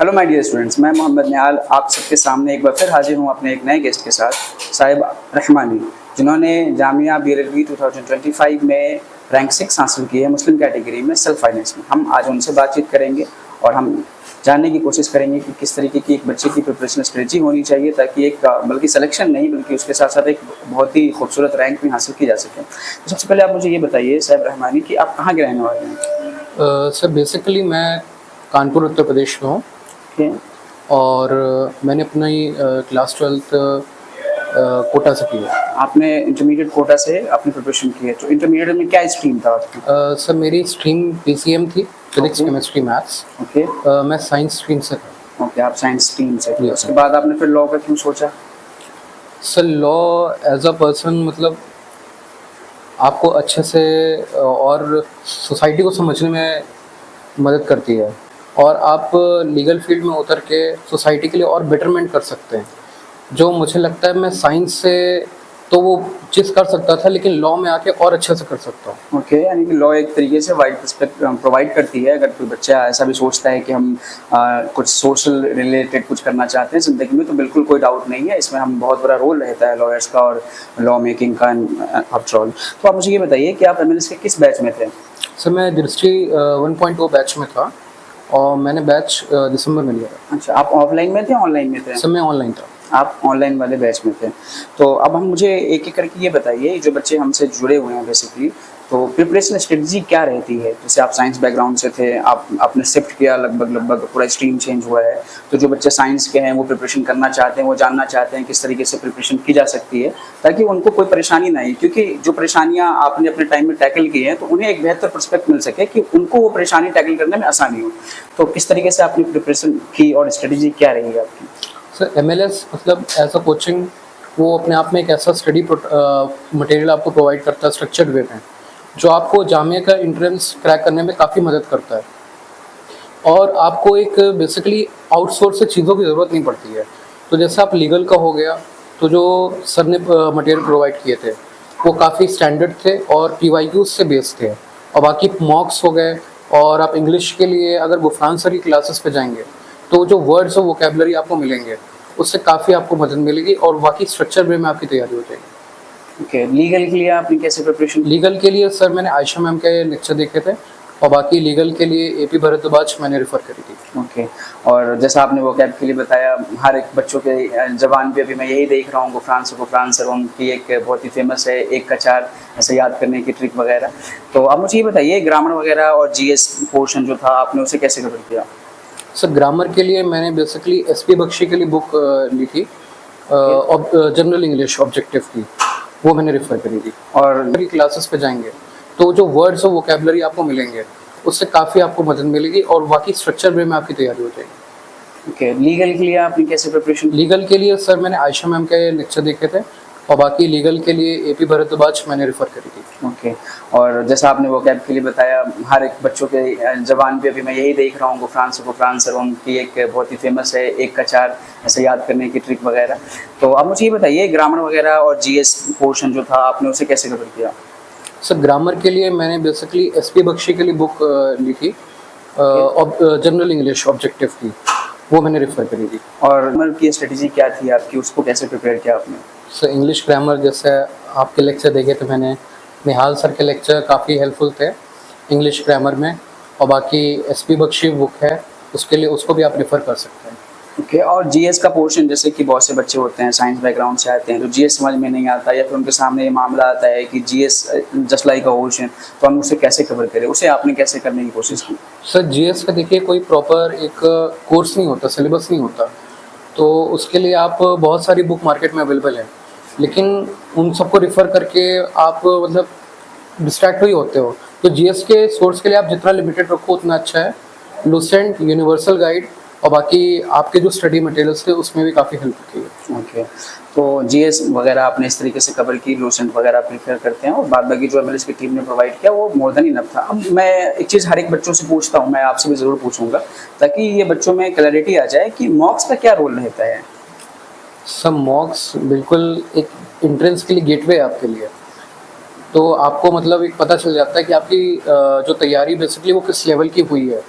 Hello my dear students, मैं मोहम्मद निहाल आप सबके सामने एक बार फिर हाजिर हूँ अपने एक नए गेस्ट के साथ, साहिब रहमानी, जिन्होंने जामिया BLLB 2025 में रैंक 6 हासिल की है मुस्लिम कैटेगरी में सेल्फ फाइनेंस में। हम आज उनसे बातचीत करेंगे और हम जानने की कोशिश करेंगे कि किस तरीके की एक बच्चे की प्रिपरेशन स्ट्रेटजी होनी चाहिए ताकि एक बल्कि सिलेक्शन नहीं बल्कि उसके साथ साथ एक बहुत ही खूबसूरत रैंक भी हासिल की जा सके। तो सबसे पहले आप मुझे ये बताइए साहिब रहमानी कि आप कहाँ के रहने वाले हैं? सर बेसिकली मैं कानपुर उत्तर प्रदेश में हूँ और मैंने अपनी क्लास 12th कोटा से की है। आपने इंटरमीडिएट कोटा से अपनी प्रिपरेशन की है, तो इंटरमीडिएट में क्या स्ट्रीम था आपकी? सर मेरी स्ट्रीम PCM थी, फिजिक्स केमिस्ट्री मैथ्स। ओके। मैं साइंस स्ट्रीम से था। ओके, आप साइंस स्ट्रीम से थे। Yes, उसके बाद आपने फिर लॉ का क्यों सोचा? Sir law as a person मतलब आपको अच्छे से और सोसाइटी को समझने में मदद करती है और आप लीगल फील्ड में उतर के सोसाइटी के लिए और बेटरमेंट कर सकते हैं। जो मुझे लगता है मैं साइंस से तो वो चीज़ कर सकता था लेकिन लॉ में आके और अच्छे से कर सकता हूँ। ओके, यानी कि लॉ एक तरीके से वाइड पर्सपेक्टिव प्रोवाइड करती है। अगर कोई बच्चा ऐसा भी सोचता है कि हम कुछ सोशल रिलेटेड कुछ करना चाहते हैं ज़िंदगी में, तो बिल्कुल कोई डाउट नहीं है, इसमें हम बहुत बड़ा रोल रहता है लॉयर्स का और लॉ मेकिंग का आफ्टर ऑल। तो आप मुझे ये बताइए कि आप MLS के किस बैच में थे? सर मैं दृष्टि 1.0 बैच में था और मैंने बैच दिसंबर में लिया था। अच्छा, आप ऑफलाइन में थे ऑनलाइन में थे? सर मैं ऑनलाइन था। आप ऑनलाइन वाले बैच में थे। तो अब हम मुझे एक एक करके ये बताइए, जो बच्चे हमसे जुड़े हुए हैं बेसिकली, तो प्रिपरेशन स्ट्रेटजी क्या रहती है? जैसे आप साइंस बैकग्राउंड से थे, आपने शिफ्ट किया, लगभग पूरा स्ट्रीम चेंज हुआ है, तो जो बच्चे साइंस के हैं वो प्रिपरेशन करना चाहते हैं, वो जानना चाहते हैं किस तरीके से प्रिपरेशन की जा सकती है ताकि उनको कोई परेशानी ना आए, क्योंकि जो परेशानियाँ आपने अपने टाइम में टैकल की हैं तो उन्हें एक बेहतर पर्सपेक्ट मिल सके कि उनको वो परेशानी टैकल करने में आसानी हो। तो किस तरीके से आपने प्रिपरेशन की और स्ट्रेटजी क्या रही है आपकी? सर MLS मतलब एज अ कोचिंग वो अपने आप में एक ऐसा स्टडी मटेरियल आपको प्रोवाइड करता है स्ट्रक्चर्ड वे में, जो आपको जामिया का एंट्रेंस क्रैक करने में काफ़ी मदद करता है और आपको एक बेसिकली आउटसोर्स से चीज़ों की ज़रूरत नहीं पड़ती है। तो जैसे आप लीगल का हो गया, तो जो सर ने मटेरियल प्रोवाइड किए थे वो काफ़ी स्टैंडर्ड थे और PYQs से बेस्ड थे, और बाकी मॉक्स हो गए। और आप इंग्लिश के लिए अगर गुफरान सर की क्लासेस पे जाएंगे तो जो वर्ड्स और वोकेबलरी आपको मिलेंगे उससे काफ़ी आपको मदद मिलेगी और बाकी स्ट्रक्चर वे में आपकी तैयारी हो जाएगी। ओके, लीगल के लिए आपने कैसे प्रिपरेशन? लीगल के लिए सर मैंने आयशा मैम के लेक्चर देखे थे और बाकी लीगल के लिए AP भरद्वाज मैंने रेफ़र करी थी। ओके, और जैसा आपने वो कैब के लिए बताया, हर एक बच्चों के ज़बान पे अभी मैं यही देख रहा हूँ, गुफरान सर उनकी एक बहुत ही फेमस है एक का चार ऐसे याद करने की ट्रिक वगैरह। तो आप मुझे ये बताइए, ग्रामर वगैरह और GS पोर्शन जो था आपने उसे कैसे कवर किया? सर ग्रामर के लिए मैंने बेसिकली SP बख्शी के लिए बुक ली थी, जनरल इंग्लिश ऑब्जेक्टिव की, वो मैंने रेफ़र करी थी। और मेरी क्लासेस पे जाएंगे तो जो वर्ड्स और वोकेबलरी आपको मिलेंगे उससे काफ़ी आपको मदद मिलेगी और बाकी स्ट्रक्चर वे में आपकी तैयारी हो जाएगी। ओके, लीगल के लिए आपने कैसे प्रिपरेशन? लीगल के लिए सर मैंने आयशा मैम के लेक्चर देखे थे और बाकी लीगल के लिए AP भरद्वाज मैंने रेफ़र करी थी। ओके, और जैसा आपने वो कैब के लिए बताया, हर एक बच्चों के ज़बान पे अभी मैं यही देख रहा हूँ, गुफरान सर उनकी एक बहुत ही फेमस है एक का चार ऐसे याद करने की ट्रिक वगैरह। तो आप मुझे ये बताइए, ग्रामर वगैरह और GS पोर्शन जो था आपने उसे कैसे कवर किया? सर ग्रामर के लिए मैंने बेसिकली SP बख्शी के लिए बुक ली थी, जनरल इंग्लिश ऑब्जेक्टिव की, वो मैंने रेफ़र करी थी। और ग्रामर की स्ट्रेटजी क्या थी आपकी, उसको कैसे प्रिपेयर किया आपने? सर इंग्लिश ग्रामर जैसे आपके लेक्चर देखे थे मैंने, निहाल सर के लेक्चर काफ़ी हेल्पफुल थे इंग्लिश ग्रामर में, और बाकी SP बख्शी बुक है उसके लिए, उसको भी आप रेफ़र कर सकते हैं। ओके, और GS का पोर्शन, जैसे कि बहुत से बच्चे होते हैं साइंस बैकग्राउंड से आते हैं तो GS समझ में नहीं आता, या फिर उनके सामने ये मामला आता है कि GS जस्ट लाइक अ ओशन, तो हम उसे कैसे कवर करें, उसे आपने कैसे करने की कोशिश की? सर GS का देखिए कोई प्रॉपर एक कोर्स नहीं होता, सिलेबस नहीं होता, तो उसके लिए आप बहुत सारी बुक मार्केट में अवेलेबल है, लेकिन उन सबको रेफ़र करके आप मतलब डिस्ट्रैक्ट ही होते हो। तो GS के सोर्स के लिए आप जितना लिमिटेड रखो उतना अच्छा है। लूसेंट, यूनिवर्सल गाइड और बाकी आपके जो स्टडी मटेरियल्स थे उसमें भी काफ़ी हेल्प की है। ओके, तो GS वगैरह आपने इस तरीके से कवर की, लूसेंट वगैरह प्रीफर करते हैं, और बाद बाकी जो MLS की टीम ने प्रोवाइड किया वो मोर देन इनफ था। अब मैं एक चीज़ हर एक बच्चों से पूछता हूँ, मैं आपसे भी ज़रूर पूछूंगा ताकि ये बच्चों में क्लैरिटी आ जाए कि मॉक्स का क्या रोल रहता है। सब मॉक्स बिल्कुल एक एंट्रेंस के लिए गेटवे है आपके लिए, तो आपको मतलब एक पता चल जाता है कि आपकी जो तैयारी बेसिकली वो किस लेवल की हुई है,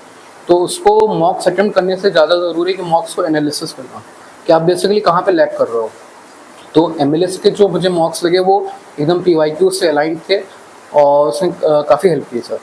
तो तो उसको मॉक्स अटेम्प्ट करने से ज़्यादा ज़रूरी है कि मॉक्स को एनालिसिस करना, कि आप बेसिकली कहाँ पे लैग कर रहे हो। तो MLS के जो मुझे मॉक्स लगे वो एकदम PYQ से अलाइंड थे और उसने काफ़ी हेल्प की सर।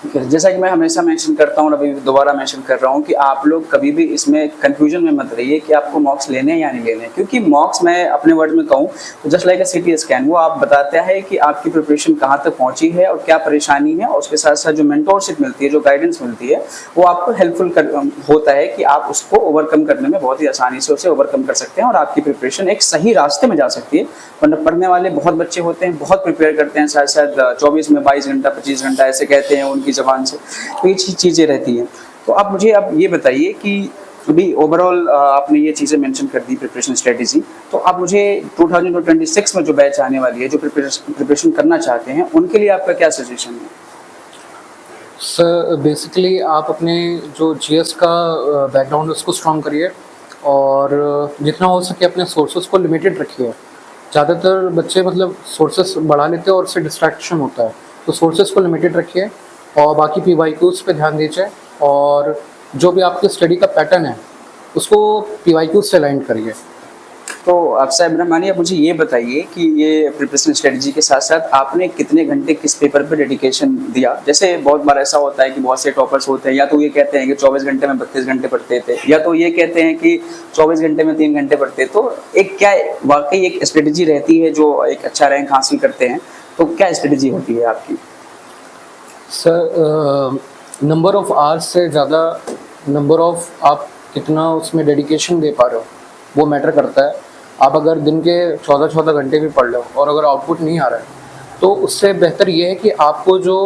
जैसा कि मैं हमेशा मेंशन करता हूँ और अभी दोबारा मेंशन कर रहा हूँ कि आप लोग कभी भी इसमें कंफ्यूजन में मत रहिए कि आपको मॉक्स लेने हैं या नहीं लेने हैं, क्योंकि मॉक्स मैं अपने वर्ड में कहूँ तो जस्ट लाइक अ CT स्कैन, वो आप बताता है कि आपकी प्रिपरेशन कहाँ तक पहुँची है और क्या परेशानी है, और उसके साथ साथ जो मेंटोरशिप मिलती है, जो गाइडेंस मिलती है, वो आपको हेल्पफुल होता है कि आप उसको ओवरकम करने में बहुत ही आसानी से उसे ओवरकम कर सकते हैं और आपकी प्रिपरेशन एक सही रास्ते में जा सकती है। वरना पढ़ने वाले बहुत बच्चे होते हैं, बहुत प्रिपेयर करते हैं, शायद 24 में 22 घंटा 25 घंटा ऐसे कहते हैं उनकी ज़बान से, तो ये चीज़ें रहती हैं। तो आप मुझे अब ये बताइए कि अभी ओवरऑल आपने ये चीज़ें मेंशन कर दी प्रिपरेशन स्ट्रेटेजी, तो आप मुझे 2026 में जो बैच आने वाली है, जो प्रिपरेशन करना चाहते हैं, उनके लिए आपका क्या सजेशन है? सर बेसिकली आप अपने जो GS का बैकग्राउंड है उसको स्ट्रॉन्ग करिए और जितना हो सके अपने सोर्सेज को लिमिटेड रखिए। ज़्यादातर बच्चे मतलब सोर्सेज बढ़ा लेते हैं और उससे डिस्ट्रैक्शन होता है, तो सोर्सेज को लिमिटेड रखिए और बाकी PYQs पे ध्यान दीजिए और जो भी आपके स्टडी का पैटर्न है उसको PYQ से अलाइन करिए। तो अफसर ब्रह्मानी, अब मुझे ये बताइए कि ये प्रिपरेशन स्ट्रेटजी के साथ साथ आपने कितने घंटे किस पेपर पे डेडिकेशन दिया? जैसे बहुत बार ऐसा होता है कि बहुत से टॉपर्स होते हैं, या तो ये कहते हैं कि 24 घंटे में 32 घंटे पढ़ते थे, या तो ये कहते हैं कि 24 घंटे में 3 घंटे पढ़ते। तो एक क्या वाकई एक स्ट्रेटजी रहती है जो एक अच्छा रैंक हासिल करते हैं, तो क्या स्ट्रेटजी होती है आपकी? सर नंबर ऑफ आवर्स से ज़्यादा नंबर ऑफ आप कितना उसमें डेडिकेशन दे पा रहे हो वो मैटर करता है। आप अगर दिन के 14-14 घंटे भी पढ़ लो और अगर आउटपुट नहीं आ रहा है तो उससे बेहतर ये है कि आपको जो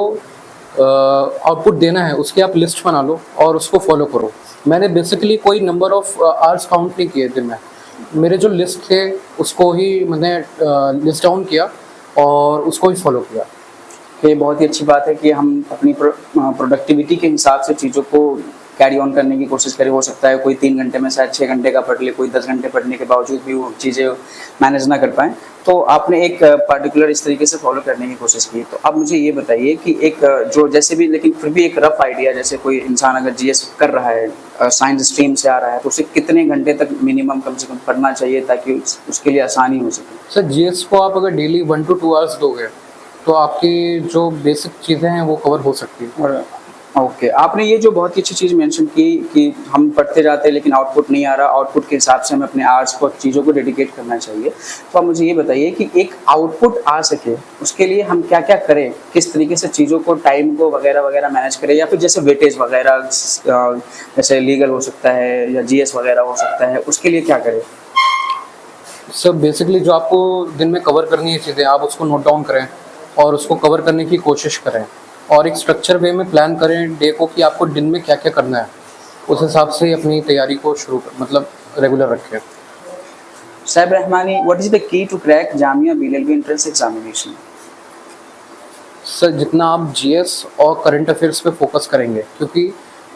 आउटपुट देना है उसकी आप लिस्ट बना लो और उसको फॉलो करो। मैंने बेसिकली कोई नंबर ऑफ आवर्स काउंट नहीं किए दिन में, मेरे जो लिस्ट थे उसको ही मैंने लिस्ट डाउन किया और उसको ही फॉलो किया। ये बहुत ही अच्छी बात है कि हम अपनी प्रोडक्टिविटी के हिसाब से चीज़ों को कैरी ऑन करने की कोशिश करें। हो सकता है कोई 3 घंटे में शायद 6 घंटे का पढ़ ले, कोई 10 घंटे पढ़ने के बावजूद भी वो चीज़ें मैनेज ना कर पाएँ। तो आपने एक पर्टिकुलर इस तरीके से फॉलो करने की कोशिश की। तो अब मुझे ये बताइए कि एक जो जैसे भी, लेकिन फिर भी एक रफ आइडिया, जैसे कोई इंसान अगर GS कर रहा है, साइंस स्ट्रीम से आ रहा है, तो उसे कितने घंटे तक मिनिमम कम से कम पढ़ना चाहिए ताकि उसके लिए आसानी हो सके? सर GS को आप अगर डेली 1 to 2 आवर्स दोगे तो आपकी जो बेसिक चीज़ें हैं वो कवर हो सकती है। और ओके, आपने ये जो बहुत ही अच्छी चीज़ मेंशन की कि हम पढ़ते जाते हैं लेकिन आउटपुट नहीं आ रहा, आउटपुट के हिसाब से हमें अपने आवर्स को चीज़ों को डेडिकेट करना चाहिए। तो आप मुझे ये बताइए कि एक आउटपुट आ सके उसके लिए हम क्या क्या करें, किस तरीके से चीज़ों को, टाइम को वगैरह वगैरह मैनेज करें, या फिर जैसे वेटेज वगैरह, जैसे लीगल हो सकता है या GS वगैरह हो सकता है, उसके लिए क्या करें? सर बेसिकली जो आपको दिन में कवर करनी है चीज़ें आप उसको नोट डाउन करें और उसको कवर करने की कोशिश करें और एक स्ट्रक्चर वे में प्लान करें डे को कि आपको दिन में क्या क्या करना है, उस हिसाब से अपनी तैयारी को मतलब रेगुलर रखें। Sahib Rahmani, what is the key to crack Jamia BLLB entrance examination? Sir जितना आप GS और करंट अफेयर्स पे फोकस करेंगे, क्योंकि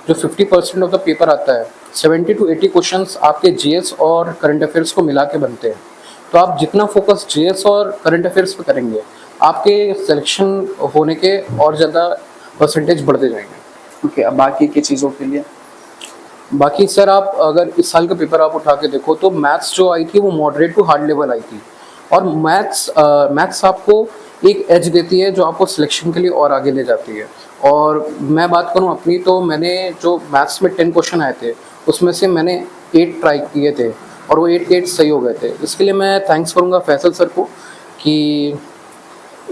जो 50% ऑफ द पेपर आता है 70 to 80 क्वेश्चंस आपके GS और करंट अफेयर्स को मिला के बनते हैं। तो आप जितना फोकस GS और करंट अफेयर्स पे करेंगे आपके सिलेक्शन होने के और ज़्यादा परसेंटेज बढ़ते जाएंगे। ओके, अब बाकी की चीज़ों के लिए? बाकी सर आप अगर इस साल का पेपर आप उठा के देखो तो मैथ्स जो आई थी वो मॉडरेट टू हार्ड लेवल आई थी, और मैथ्स आपको एक एज देती है जो आपको सिलेक्शन के लिए और आगे ले जाती है। और मैं बात करूं अपनी, तो मैंने जो मैथ्स में 10 क्वेश्चन आए थे उसमें से मैंने 8 ट्राई किए थे और वो 8 के 8 सही हो गए थे। इसके लिए मैं थैंक्स करूँगा फैसल सर को कि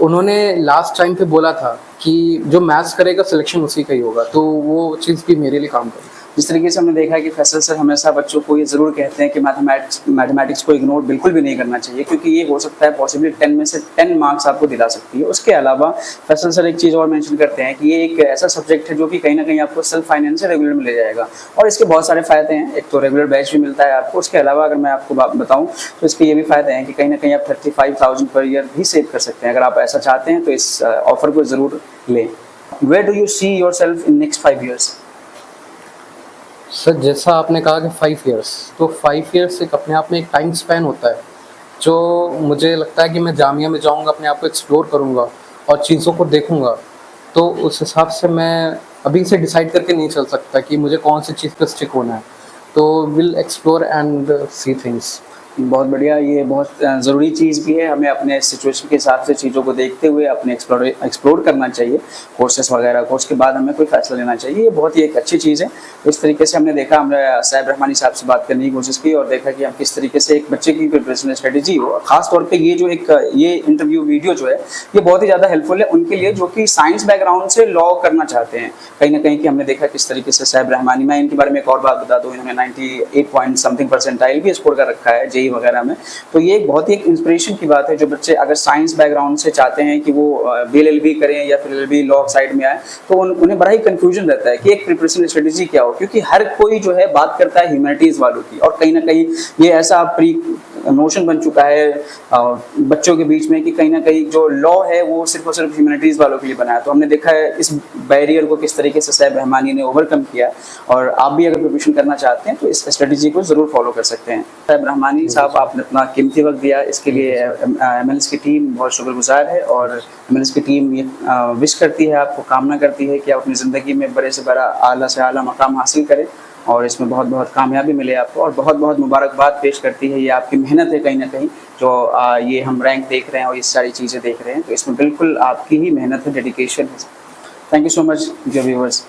उन्होंने लास्ट टाइम पे बोला था कि जो मैथ्स करेगा सिलेक्शन उसी का ही होगा, तो वो चीज़ भी मेरे लिए काम करी। जिस तरीके से हमने देखा है कि फैसल सर हमेशा बच्चों को ये ज़रूर कहते हैं कि मैथमेटिक्स को इग्नोर बिल्कुल भी नहीं करना चाहिए, क्योंकि ये हो सकता है पॉसिबली 10 में से 10 मार्क्स आपको दिला सकती है। उसके अलावा फैसल सर एक चीज़ और मेंशन करते हैं कि ये एक ऐसा सब्जेक्ट है जो कि कहीं ना कहीं आपको सेल्फ फाइनेंस से रेगुलर में ले जाएगा, और इसके बहुत सारे फ़ायदे हैं। एक तो रेगुलर बैच भी मिलता है आपको, उसके अलावा अगर मैं आपको बताऊँ तो इसके ये भी फ़ायदे हैं कि कहीं ना कहीं आप 35,000 पर ईयर भी सेव कर सकते हैं। अगर आप ऐसा चाहते हैं तो इस ऑफर को ज़रूर लें। Where do you see yourself in next 5 years? Sir जैसा आपने कहा कि 5 इयर्स, तो 5 इयर्स एक अपने आप में एक टाइम स्पैन होता है जो मुझे लगता है कि मैं जामिया में जाऊंगा, अपने आप को एक्सप्लोर करूंगा और चीज़ों को देखूंगा, तो उस हिसाब से मैं अभी से डिसाइड करके नहीं चल सकता कि मुझे कौन सी चीज़ पे स्टिक होना है, तो will explore and see things. बहुत बढ़िया, ये बहुत ज़रूरी चीज़ भी है, हमें अपने सिचुएशन के हिसाब से चीज़ों को देखते हुए अपने एक्सप्लोर करना चाहिए कोर्सेस वगैरह को, उसके बाद हमें कोई फैसला लेना चाहिए। ये बहुत ही एक अच्छी चीज़ है। इस तरीके से हमने देखा, हमने सैब रहमानी साहब से बात करने की कोशिश की और देखा कि हम किस तरीके से एक बच्चे की प्रिपरेशन स्ट्रेटेजी हो, खासतौर पर ये जो ये इंटरव्यू वीडियो जो है ये बहुत ही ज़्यादा हेल्पफुल है उनके लिए जो कि साइंस बैकग्राउंड से लॉ करना चाहते हैं। कहीं ना कहीं कि हमने देखा किस तरीके से सैब रहमानी, मैं इनके बारे में एक और बात बता दूँ, इन्होंने 98 पॉइंट समथिंग परसेंटाइल भी स्कोर कर रखा है जेई वगैरह में। तो ये एक बहुत ही एक इंस्पिरेशन की बात है, जो बच्चे अगर साइंस बैकग्राउंड से चाहते हैं कि वो बीएलएलबी करें या फिर एलएलबी लॉ साइड में आए, तो उन्हें बड़ा ही कंफ्यूजन रहता है कि एक प्रिपरेशन स्ट्रेटेजी क्या हो, क्योंकि हर कोई जो है बात करता है ह्यूमैनिटीज वालों की, और कहीं ना कहीं ये ऐसा प्री नोशन बन चुका है बच्चों के बीच में कि कहीं ना कहीं जो लॉ है वो सिर्फ और सिर्फ ह्यूमैनिटीज वालों के लिए बना है। तो हमने देखा है इस बैरियर को किस तरीके से सैब रहमानी ने ओवरकम किया, और आप भी अगर प्रिपरेशन करना चाहते हैं तो इस स्ट्रेटेजी को जरूर फॉलो कर सकते हैं। सैब रहमानी साहब, आपने अपना कीमती वक्त दिया, इसके लिए एमएलएस की टीम बहुत शुक्रगुजार है, और एमएलएस की टीम ये विश करती है, आपको कामना करती है कि आप अपनी ज़िंदगी में बड़े से बड़ा आला से आला मकाम हासिल करें और इसमें बहुत बहुत कामयाबी मिले आपको, और बहुत बहुत मुबारकबाद पेश करती है। ये आपकी मेहनत है कहीं ना कहीं, जो ये हम रैंक देख रहे हैं और ये सारी चीज़ें देख रहे हैं, तो इसमें बिल्कुल आपकी ही मेहनत है, डेडिकेशन है। Thank you so much dear viewers.